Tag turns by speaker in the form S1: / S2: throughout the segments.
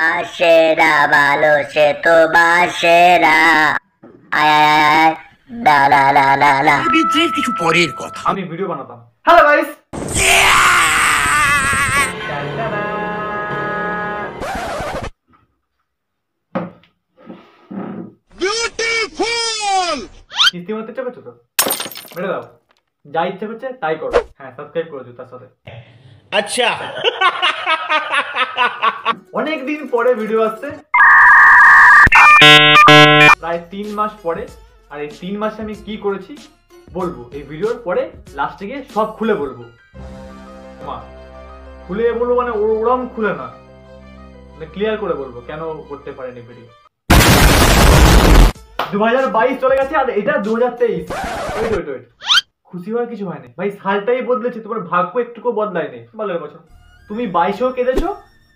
S1: আশেরা ভালো সে তো বাসেরা আয় আয় আয় লা লা লা লা লা
S2: বিদ্রের কিছু পরের কথা।
S3: আমি ভিডিও বানাতাম। হ্যালো গাইস,
S2: বিউটিফুল
S3: কিস্তি মারতে ইচ্ছা করছো তো মেরে দাও, যা ইচ্ছা করছে তাই করো। হ্যাঁ, সাবস্ক্রাইব করে দিও তার সাথে।
S2: আচ্ছা,
S3: অনেকদিন পরে ভিডিও আসছে, প্রায় 3 মাস পরে। আর এই 3 মাসে আমি কি করেছি বলবো এই ভিডিওর পরে, লাস্টে গিয়ে সব খুলে বলবো। মা খুলে বলবো মানে ওরম খুলে না, মানে ক্লিয়ার করে বলবো কেন করতে পারেনি ভিডিও। 2022 চলে গেছে আর এটা 2023। ওয়েট, খুশি হওয়ার কিছু হয়নি ভাই, সালটাই বদলেছে, তোমার ভাগ্য একটুকু বদলায়নি। ভালো বছর তুমি 22-এও কেঁদেছো,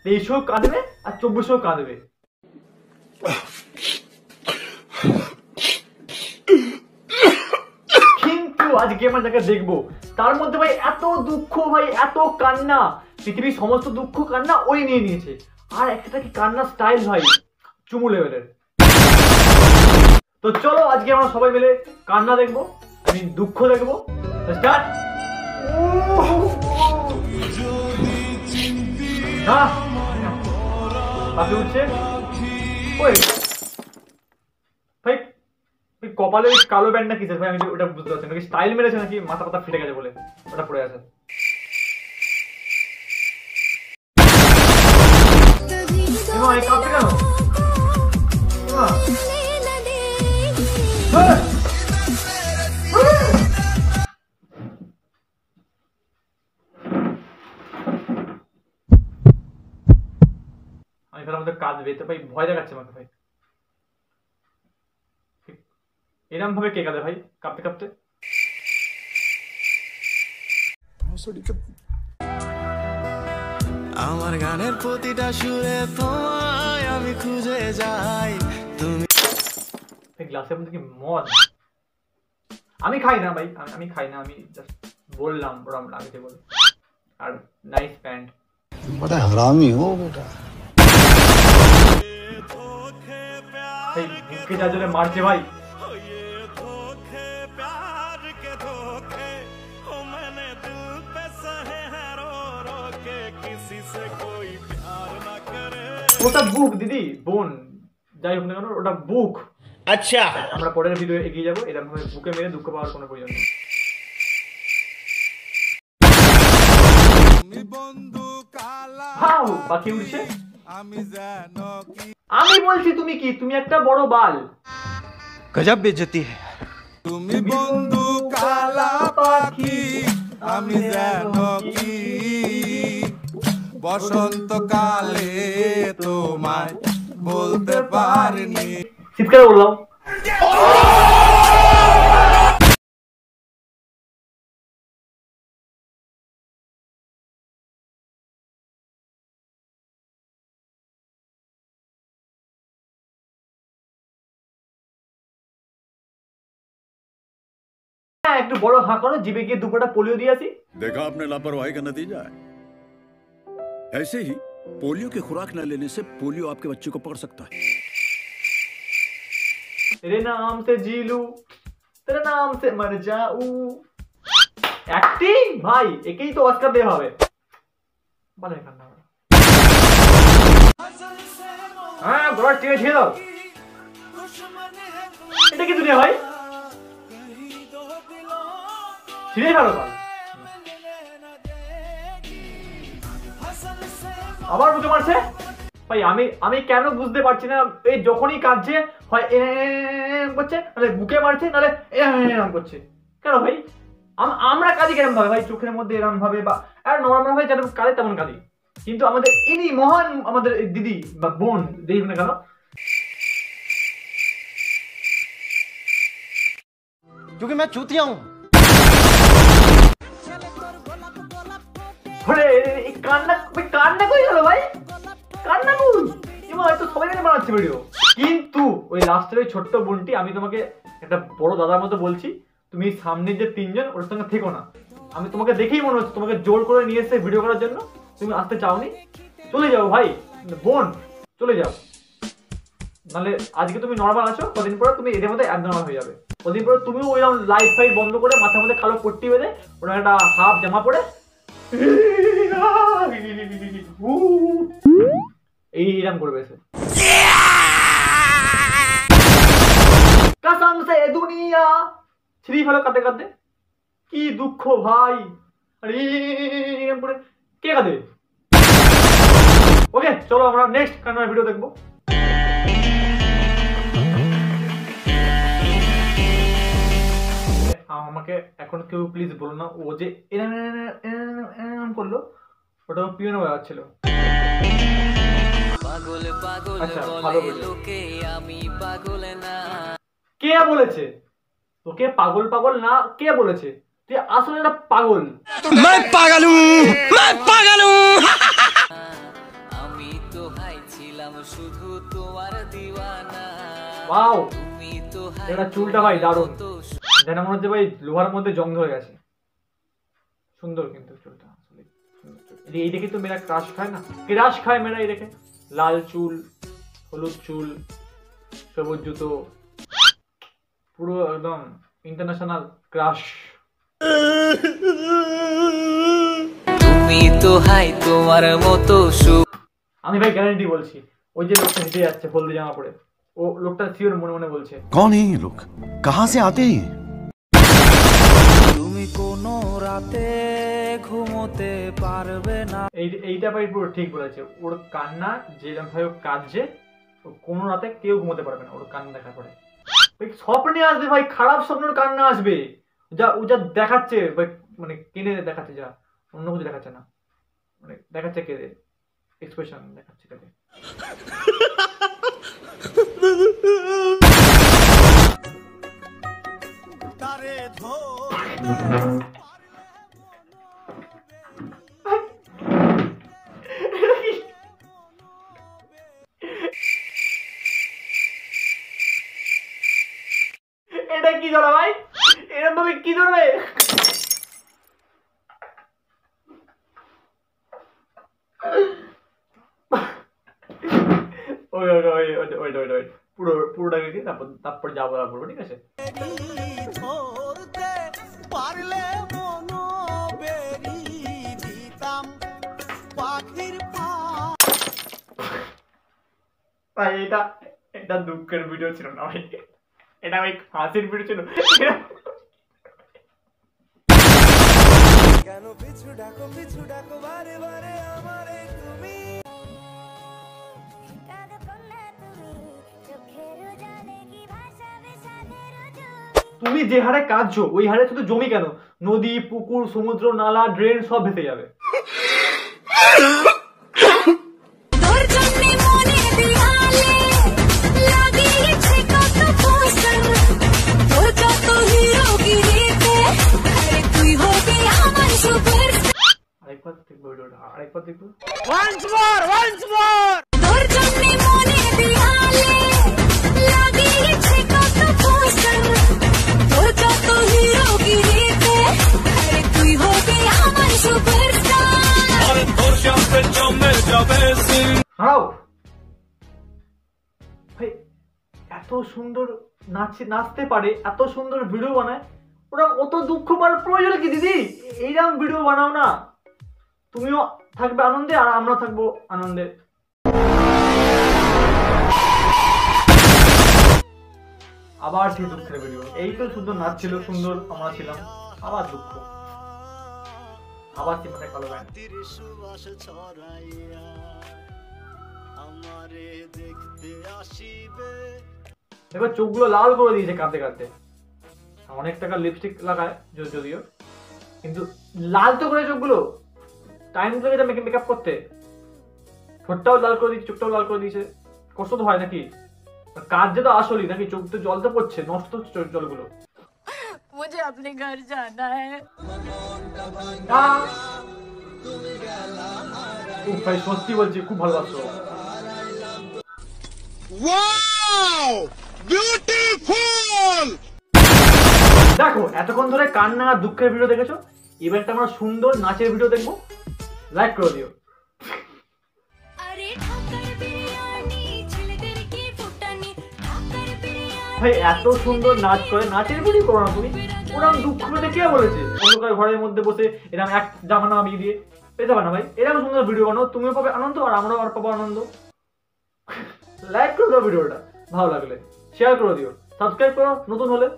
S3: 23-এও কাঁদবে আর 24-এও কাঁদবে। কিন্তু আজকে আমরা যাকে দেখবো তার মধ্যে ভাই এত দুঃখ, ভাই এত কান্না, পৃথিবীর সমস্ত দুঃখ কান্না ওই নিয়ে নিয়েছে। আর একটা কি কান্না স্টাইল ভাই, চুমু লেভেলের। তো চলো আজকে আমরা সবাই মিলে কান্না দেখবো, আমি দুঃখ দেখবো। স্টার্ট। পাশে উঠছে ওই ভাই, কপালে কালো ব্যান্ডটা কিসের ভাই, আমি ওটা বুঝতে পারছি নাকি স্টাইল মেরেছে নাকি মাথা পাতা ফেটে গেছে বলে ওটা পড়ে আছে। কাঁপছে কেন? আমি তার মধ্যে কাঁদবে তো ভাই, ভয় দেখাচ্ছে আমাকে ভাই। এরম ভাবে কে কাঁদে ভাই কাঁপতে কাঁপতে?
S4: আমার গানের প্রতিটা সুরে তোমায় আমি খুঁজে যাই। তুমি
S3: গ্লাসের মধ্যে কি মদ? আমি খাই না ভাই, আমি খাই না, আমি জাস্ট বললাম ওরম লাগছে বলে। আর নাইস প্যান্ট।
S5: बड़ा हरामी हो बेटा।
S3: ভাই বুকে যা জোরে মারছে ভাই। ওটা বুক দিদি, বোন যাই হোক না কেন ওটা বুক।
S2: আচ্ছা,
S3: আমরা পরের ভিডিও এগিয়ে যাবো। এরকম ভাবে বুকে মেরে দুঃখ পাওয়ার কোনো প্রয়োজন নেই। পাখি উঠছে, আমি বলছি তুমি কি, তুমি একটা বড় বাল।
S4: গজব বেজতি है।
S3: তুমি বন্ধু কালা পাখি,
S4: আমি যেন কি বসন্তকালে তোমায় বলতে পারিনি।
S3: চিৎকার বললাম। একটু বড় হাঁ করো, জিভে গিয়ে দুপোটা পোলিও দিয়ে আসি।
S6: देखा आपने लापरवाही का नतीजा है। ऐसे ही पोलियो की खुराक न लेने से पोलियो आपके बच्चे को पकड़ सकता है।
S3: तेरे नाम से जी लूं, तेरे नाम से मर जाऊं। एक्टिंग भाई একেই তো অস্কার দেওয়া হবে। ভালো কান্না। হ্যাঁ গোড়া টিকে ছিল। এটা কি দুনিয়া ভাই? ছিঁড়ে ফেলো ভাই। আবার বুকে মারছে ভাই। আমি কেন বুঝতে পারছি না, এই যখনই কাঁদছে হয় করছে, নাহলে বুকে মারছে, নাহলে এরম করছে কেন ভাই? আমরা কাঁদি কেরম ভাবে ভাই, চোখের মধ্যে এরম ভাবে বা আর নর্মাল ভাবে যেমন কাঁদে তেমন কাঁদি। কিন্তু আমাদের ইনি মহান, আমাদের দিদি বা বোন যেই না কেন,
S4: क्योंकि मैं चूतिया हूं।
S3: কান্না কান্না কই গেল ভাই? কান্না কই? হয়তো সবাই মিলে বানাচ্ছে ভিডিও, কিন্তু ওই লাস্টের ওই ছোট্ট বোনটি, আমি তোমাকে একটা বড় দাদার মতো বলছি, তুমি সামনের যে 3 জন ওর সঙ্গে থেকো না। আমি তোমাকে দেখেই মনে হচ্ছে তোমাকে জোর করে নিয়ে এসে ভিডিও করার জন্য, তুমি আসতে চাওনি, চলে যাও ভাই বোন। চলে যাও, নাহলে আজকে তুমি নর্মাল আছো, কদিন পরে তুমি এদের মধ্যে অ্যাবনর্মাল হয়ে যাবে। কদিন পরে তুমিও ওইরকম লাইট ফাইট বন্ধ করে মাথার মধ্যে কালো পট্টি বেঁধে ওরা একটা হাফ জামা পরে এইরকম করবে এসে। কসম সে দুনিয়া ছিঁড়ি ফেলো কাঁদতে কাঁদতে। কি দুঃখ ভাই, আরে এরকম করে কে কাঁদে? ওকে চলো আমরা নেক্সট কান্নার ভিডিও দেখবো। আমাকে এখন কেউ প্লিজ বলো না ও যে এরম করলো ওটা পিয়ানো বাজাচ্ছিল। আচ্ছা ভালো কে বলেছে তোকে পাগল পাগল না? কে বলেছে? তুই আসলে একটা পাগল।
S7: আমি তো হাই ছিলাম শুধু তোমার দিওয়ানা।
S3: ওয়াও এটা চুলটা ভাই দারুণ, যেন মনে হচ্ছে ভাই লোহার মধ্যে জং ধরে গেছে। সুন্দর কিন্তু চুলটা আসলে। এই দেখে তো মেয়েরা ক্রাশ খায় না, ক্রাশ খায় মেয়েরা এই দেখে। লাল চুল, হলুদ চুল, সবুজ জুতো, পুরো একদম ইন্টারন্যাশনাল ক্রাশ।
S7: তুমি তো হাই তোমার মতো সুখ।
S3: আমি ভাই গ্যারান্টি বলছি ওই যে লোকটা হেঁটে যাচ্ছে হলদি জামা পরে, ও লোকটা সিওর মনে মনে বলছে
S5: कौन है ये लोग, कहाँ से आते हैं?
S4: তুমি কোনো রাতে ঘুমোতে পারবে না।
S3: এইটা ভাই পুরো ঠিক বলেছে। ওর কান্না যেরকম ভাবে কাঁদছে, ও কোনো রাতে কেউ ঘুমোতে পারবে না ওর কান্না দেখা পড়ে। স্বপ্নে আসবে ভাই, খারাপ স্বপ্নের কান্না আসবে। যা ও যা দেখাচ্ছে ভাই, মানে কেঁদে দেখাচ্ছে, যা অন্য কিছু দেখাচ্ছে না, মানে দেখাচ্ছে কেঁদে, এক্সপ্রেশন দেখাচ্ছে কেঁদে।
S4: তারে
S3: এটা কি ধরা ভাই? এরকম ভাবে কি ধরবে? পুরোটাকে কি তারপর যাবো করবো, ঠিক আছে?
S4: ধরতে পারলে মনো বেরি দিতাম পাখির পা।
S3: ভাই এটা দুঃখের ভিডিও ছিল না ভাই, এটা ভাই হাসির ভিডিও ছিল।
S4: কেন পিছু ডাকো বারে বারে আমারে তুমি।
S3: তুমি যে হারে কাঁদছো ওই হারে শুধু জমি কেন, নদী, পুকুর, সমুদ্র, নালা, ড্রেন সব ভেসে যাবে। আরেকবার দেখবো। ভাই এত সুন্দর নাচতে পারে, এত সুন্দর ভিডিও বানায়, ওরা অত দুঃখ পাওয়ার প্রয়োজন কি দিদি? এইরকম ভিডিও বানাও না, তুমিও থাকবে আনন্দে আর আমরা থাকবো আনন্দে। আবার সেই দুঃখের ভিডিও। এই তো সুন্দর নাচ ছিল, সুন্দর আমরা ছিলাম, আবার দুঃখ, আবার সিনেমাটা কালো গান। দেখো চোখগুলো লাল করে দিয়েছে কাঁদতে কাঁদতে। অনেক টাকা লিপস্টিক লাগায় যদিও, কিন্তু লাল তো করে চোখগুলো, টাইম তো এটা মেকআপ করতে। ঠোঁটটাও লাল করে দিয়েছে, চোখটাও লাল করে দিয়েছে, কষ্ট তো হয় নাকি? কাজ তো আসলেই নাকি, চোখ তো জল তো পড়ছে, নষ্ট হচ্ছে জলগুলো।
S8: मुझे अपने घर जाना है।
S3: ভাই সত্যি বলছি খুব ভালোবাসো। দেখো এতক্ষণ ধরে কান্না আর দুঃখের ভিডিও দেখেছো, এবার একটা আমরা সুন্দর নাচের ভিডিও দেখবো। লাইক করে দিও।
S8: अरे ठाकर बिरयानी
S3: ভাই এত সুন্দর নাচ করে, নাচের ভিডিও করো না তুমি, ওরকম দুঃখ পেতে কে বলেছে? অন্ধকার ঘরের মধ্যে বসে এরকম এক জামানা আমি দিয়ে পেতে পারে না ভাই। এরকম সুন্দর ভিডিও বানাও, তুমিও পাবে আনন্দ আর আমরাও আর পাবো আনন্দ। লাইক করে দাও ভিডিওটা, ভালো লাগলে শেয়ার করে দিও, সাবস্ক্রাইব করো নতুন হলে।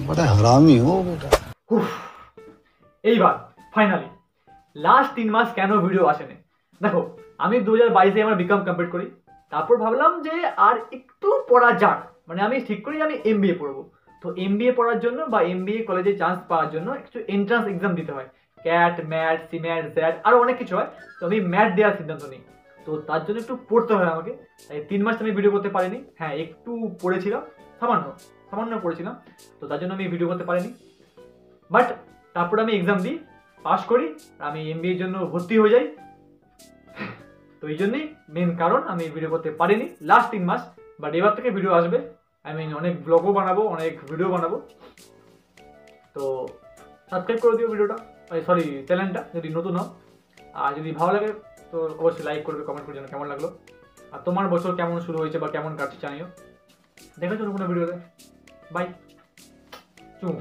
S5: बड़ा हरामी हो बेटा।
S3: উফ, এইবার ফাইনালি লাস্ট 3 মাস কেন ভিডিও আসেনি? দেখো আমি 2022-এ আমার বিকম কমপ্লিট করি, তারপর ভাবলাম যে আর একটু পড়া যাক, মানে আমি ঠিক করি আমি এমবিএ পড়বো। তো এমবিএ পড়ার জন্য বা এমবিএ কলেজে চান্স পাওয়ার জন্য একটু এন্ট্রান্স এক্সাম দিতে হয়, ক্যাট, ম্যাট, সিম্যাট, জ্যাট আরও অনেক কিছু হয়। তো আমি ম্যাট দেওয়ার সিদ্ধান্ত নিই, তো তার জন্য একটু পড়তে হয় আমাকে। তাই 3 মাস আমি ভিডিও করতে পারিনি। হ্যাঁ একটু পড়েছিলাম, সামান্য পড়েছিলাম, তো তার জন্য আমি ভিডিও করতে পারিনি। বাট তারপর আমি এক্সাম দিই, পাস করি, আমি এমবিএর জন্য ভর্তি হয়ে যাই। তো এই জন্যই মেন কারণ আমি ভিডিও করতে পারিনি লাস্ট 3 মাস। বাট এবার থেকে ভিডিও আসবে, অনেক ব্লগও বানাবো, অনেক ভিডিও বানাবো। তো সাবস্ক্রাইব করে দিও ভিডিওটা, সরি চ্যানেলটা যদি নতুন হও। আর যদি ভালো লাগে তো অবশ্যই লাইক করবে, কমেন্ট করে জানো কেমন লাগলো, আর তোমার বছর কেমন শুরু হয়েছে বা কেমন কাটছে জানিও। দেখা যাবে কোনো ভিডিওতে। বাই। চুম।